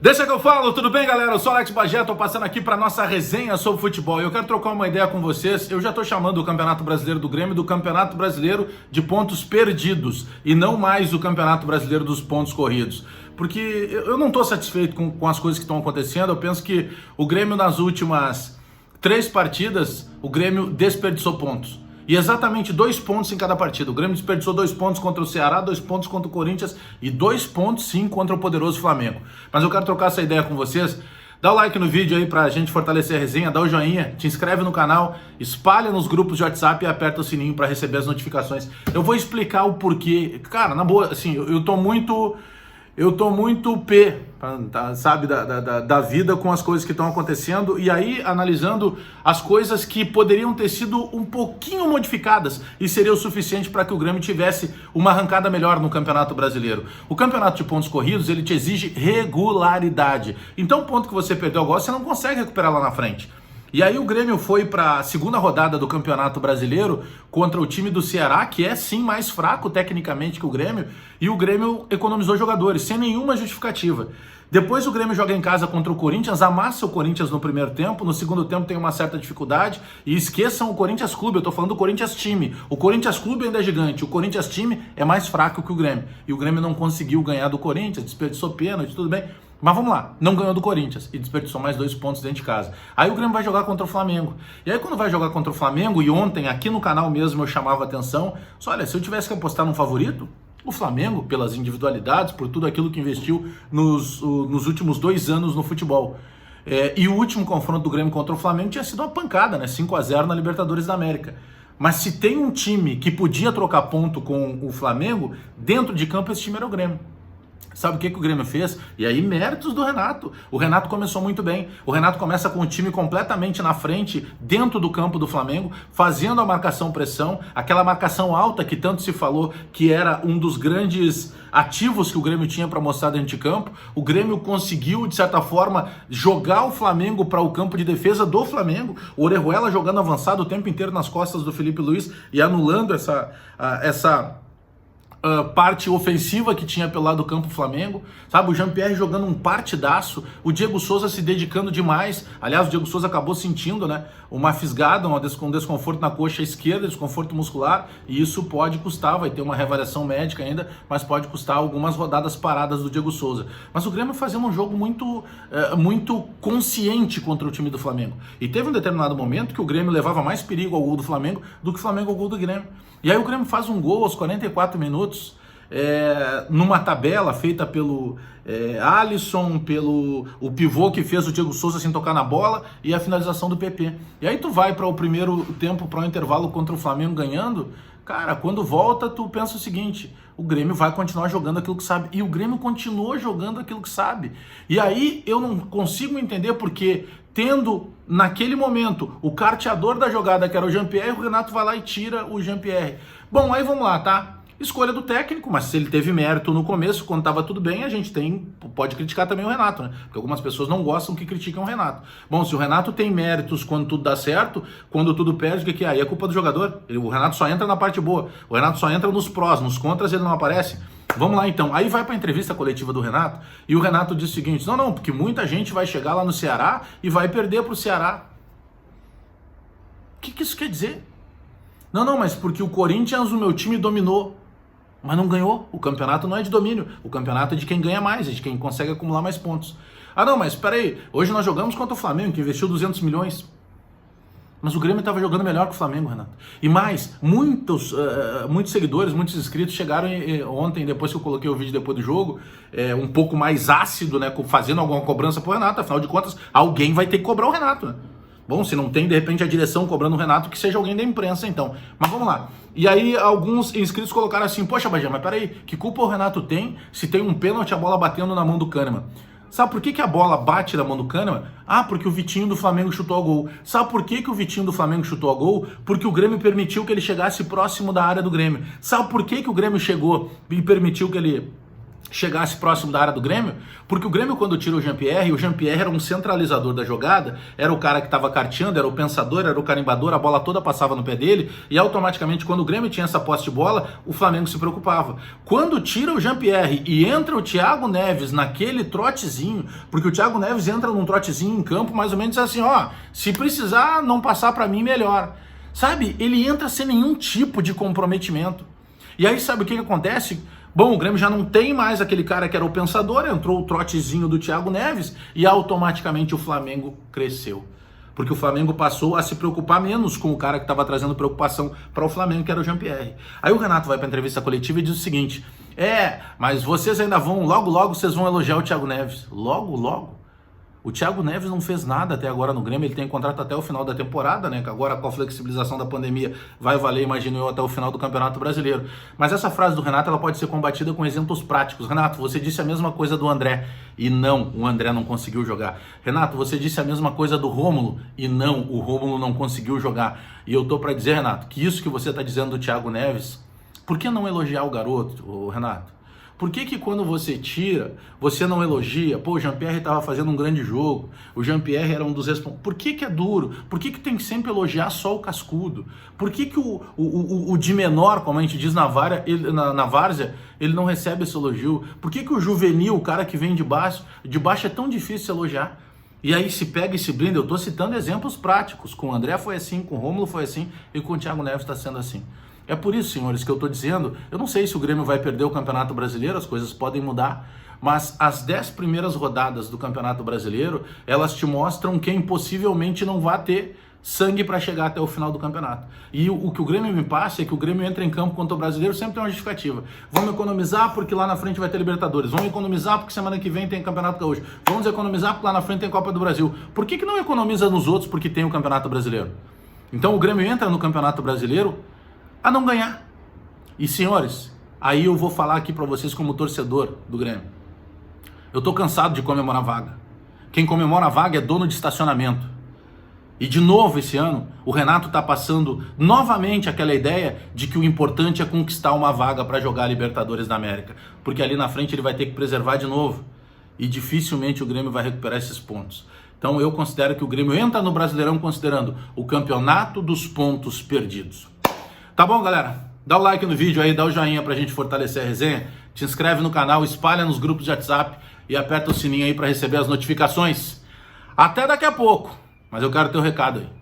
Deixa que eu falo, tudo bem, galera? Eu sou Alex Bagé, tô passando aqui para nossa resenha sobre futebol e eu quero trocar uma ideia com vocês. Eu já tô chamando o Campeonato Brasileiro do Grêmio do Campeonato Brasileiro de pontos perdidos e não mais o Campeonato Brasileiro dos pontos corridos. Porque eu não tô satisfeito com as coisas que estão acontecendo. Eu penso que o Grêmio nas últimas 3 partidas, o Grêmio desperdiçou pontos. E exatamente 2 pontos em cada partida. O Grêmio desperdiçou 2 pontos contra o Ceará, 2 pontos contra o Corinthians e 2 pontos sim contra o poderoso Flamengo. Mas eu quero trocar essa ideia com vocês. Dá o like no vídeo aí pra gente fortalecer a resenha, dá o joinha, te inscreve no canal, espalha nos grupos de WhatsApp e aperta o sininho pra receber as notificações. Eu vou explicar o porquê. Cara, na boa, assim, eu tô muito pé, sabe, da vida com as coisas que estão acontecendo e aí analisando as coisas que poderiam ter sido um pouquinho modificadas e seria o suficiente para que o Grêmio tivesse uma arrancada melhor no Campeonato Brasileiro. O Campeonato de Pontos Corridos, ele te exige regularidade. Então o ponto que você perdeu agora, você não consegue recuperar lá na frente. E aí o Grêmio foi para a segunda rodada do Campeonato Brasileiro contra o time do Ceará, que é sim mais fraco tecnicamente que o Grêmio, e o Grêmio economizou jogadores, sem nenhuma justificativa. Depois o Grêmio joga em casa contra o Corinthians, amassa o Corinthians no primeiro tempo, no segundo tempo tem uma certa dificuldade, e esqueçam o Corinthians Clube, eu tô falando do Corinthians time. O Corinthians Clube ainda é gigante, o Corinthians time é mais fraco que o Grêmio. E o Grêmio não conseguiu ganhar do Corinthians, desperdiçou pênalti, tudo bem. Mas vamos lá, não ganhou do Corinthians e desperdiçou mais 2 pontos dentro de casa. Aí o Grêmio vai jogar contra o Flamengo. E aí quando vai jogar contra o Flamengo, e ontem aqui no canal mesmo eu chamava atenção, só olha, se eu tivesse que apostar num favorito, o Flamengo, pelas individualidades, por tudo aquilo que investiu nos últimos 2 anos no futebol. E o último confronto do Grêmio contra o Flamengo tinha sido uma pancada, né? 5-0 na Libertadores da América. Mas se tem um time que podia trocar ponto com o Flamengo, dentro de campo esse time era o Grêmio. Sabe o que o Grêmio fez? E aí, méritos do Renato. O Renato começou muito bem. O Renato começa com o time completamente na frente, dentro do campo do Flamengo, fazendo a marcação-pressão, aquela marcação alta que tanto se falou que era um dos grandes ativos que o Grêmio tinha para mostrar dentro de campo. O Grêmio conseguiu, de certa forma, jogar o Flamengo para o campo de defesa do Flamengo. O Orejuela jogando avançado o tempo inteiro nas costas do Felipe Luiz e anulando essa parte ofensiva que tinha pelo lado do campo Flamengo, sabe, o Jean-Pierre jogando um partidaço, o Diego Souza se dedicando demais, aliás o Diego Souza acabou sentindo, né, uma fisgada, um desconforto na coxa esquerda, desconforto muscular, e isso pode custar, vai ter uma reavaliação médica ainda, mas pode custar algumas rodadas paradas do Diego Souza. Mas o Grêmio fazendo um jogo muito consciente contra o time do Flamengo, e teve um determinado momento que o Grêmio levava mais perigo ao gol do Flamengo do que o Flamengo ao gol do Grêmio. E aí o Grêmio faz um gol aos 44 minutos, numa tabela feita pelo Alisson, pelo o pivô que fez o Diego Souza sem tocar na bola e a finalização do PP. E aí tu vai para o primeiro tempo, para o intervalo contra o Flamengo ganhando, cara, quando volta tu pensa o seguinte, o Grêmio vai continuar jogando aquilo que sabe. E o Grêmio continuou jogando aquilo que sabe. E aí eu não consigo entender porque, tendo naquele momento o carteador da jogada, que era o Jean-Pierre, o Renato vai lá e tira o Jean-Pierre. Bom, aí vamos lá, tá? Escolha do técnico, mas se ele teve mérito no começo, quando estava tudo bem, a gente pode criticar também o Renato, né? Porque algumas pessoas não gostam que criticam o Renato. Bom, se o Renato tem méritos quando tudo dá certo, quando tudo perde, o que é? Aí é culpa do jogador. O Renato só entra na parte boa. O Renato só entra nos prós, nos contras ele não aparece. Vamos lá então, aí vai para a entrevista coletiva do Renato e o Renato diz o seguinte, não, porque muita gente vai chegar lá no Ceará e vai perder para o Ceará. O que isso quer dizer? Não, mas porque o Corinthians, o meu time dominou, mas não ganhou. O campeonato não é de domínio, o campeonato é de quem ganha mais, é de quem consegue acumular mais pontos. Ah não, mas espera aí, hoje nós jogamos contra o Flamengo, que investiu 200 milhões. Mas o Grêmio estava jogando melhor que o Flamengo, Renato. E mais, muitos seguidores, muitos inscritos chegaram ontem, depois que eu coloquei o vídeo depois do jogo, um pouco mais ácido, né, fazendo alguma cobrança pro Renato. Afinal de contas, alguém vai ter que cobrar o Renato, né? Bom, se não tem, de repente, a direção cobrando o Renato, que seja alguém da imprensa, então. Mas vamos lá. E aí, alguns inscritos colocaram assim, poxa, Bagé, mas peraí, que culpa o Renato tem se tem um pênalti, a bola batendo na mão do Kahneman? Sabe por que a bola bate na mão do Kahneman? Ah, porque o Vitinho do Flamengo chutou a gol. Sabe por que o Vitinho do Flamengo chutou a gol? Porque o Grêmio permitiu que ele chegasse próximo da área do Grêmio. Sabe por que o Grêmio chegou e permitiu que ele chegasse próximo da área do Grêmio, porque o Grêmio, quando tira o Jean-Pierre era um centralizador da jogada, era o cara que estava carteando, era o pensador, era o carimbador, a bola toda passava no pé dele, e automaticamente quando o Grêmio tinha essa posse de bola, o Flamengo se preocupava. Quando tira o Jean-Pierre e entra o Thiago Neves naquele trotezinho, porque o Thiago Neves entra num trotezinho em campo, mais ou menos assim, ó, se precisar não passar para mim, melhor. Sabe, ele entra sem nenhum tipo de comprometimento. E aí sabe o que acontece? Bom, o Grêmio já não tem mais aquele cara que era o pensador, entrou o trotezinho do Thiago Neves e automaticamente o Flamengo cresceu. Porque o Flamengo passou a se preocupar menos com o cara que estava trazendo preocupação para o Flamengo, que era o Jean-Pierre. Aí o Renato vai para a entrevista coletiva e diz o seguinte, mas vocês ainda vão, logo vocês vão elogiar o Thiago Neves. Logo? O Thiago Neves não fez nada até agora no Grêmio, ele tem contrato até o final da temporada, né? Que agora com a flexibilização da pandemia vai valer, imagino eu, até o final do Campeonato Brasileiro. Mas essa frase do Renato, ela pode ser combatida com exemplos práticos. Renato, você disse a mesma coisa do André, e não, o André não conseguiu jogar. Renato, você disse a mesma coisa do Rômulo, e não, o Rômulo não conseguiu jogar. E eu tô para dizer, Renato, que isso que você está dizendo do Thiago Neves, por que não elogiar o garoto, Renato? Por que quando você tira, você não elogia? Pô, o Jean-Pierre estava fazendo um grande jogo, o Jean-Pierre era um dos responsáveis. Por que é duro? Por que tem que sempre elogiar só o cascudo? Por que o de menor, como a gente diz na várzea, ele não recebe esse elogio? Por que o juvenil, o cara que vem de baixo é tão difícil elogiar? E aí se pega e se blinda. Eu estou citando exemplos práticos. Com o André foi assim, com o Rômulo foi assim e com o Thiago Neves está sendo assim. É por isso, senhores, que eu estou dizendo, eu não sei se o Grêmio vai perder o Campeonato Brasileiro, as coisas podem mudar, mas as 10 primeiras rodadas do Campeonato Brasileiro, elas te mostram quem possivelmente não vai ter sangue para chegar até o final do campeonato. E o que o Grêmio me passa é que o Grêmio entra em campo contra o Brasileiro, sempre tem uma justificativa. Vamos economizar porque lá na frente vai ter Libertadores. Vamos economizar porque semana que vem tem Campeonato Gaúcho. Vamos economizar porque lá na frente tem Copa do Brasil. Por que não economiza nos outros porque tem o Campeonato Brasileiro? Então o Grêmio entra no Campeonato Brasileiro a não ganhar. E senhores, aí eu vou falar aqui para vocês como torcedor do Grêmio. Eu tô cansado de comemorar vaga. Quem comemora a vaga é dono de estacionamento. E de novo esse ano, o Renato tá passando novamente aquela ideia de que o importante é conquistar uma vaga para jogar a Libertadores da América. Porque ali na frente ele vai ter que preservar de novo. E dificilmente o Grêmio vai recuperar esses pontos. Então eu considero que o Grêmio entra no Brasileirão considerando o campeonato dos pontos perdidos. Tá bom, galera? Dá o like no vídeo aí, dá o joinha pra gente fortalecer a resenha. Te inscreve no canal, espalha nos grupos de WhatsApp e aperta o sininho aí pra receber as notificações. Até daqui a pouco, mas eu quero teu recado aí.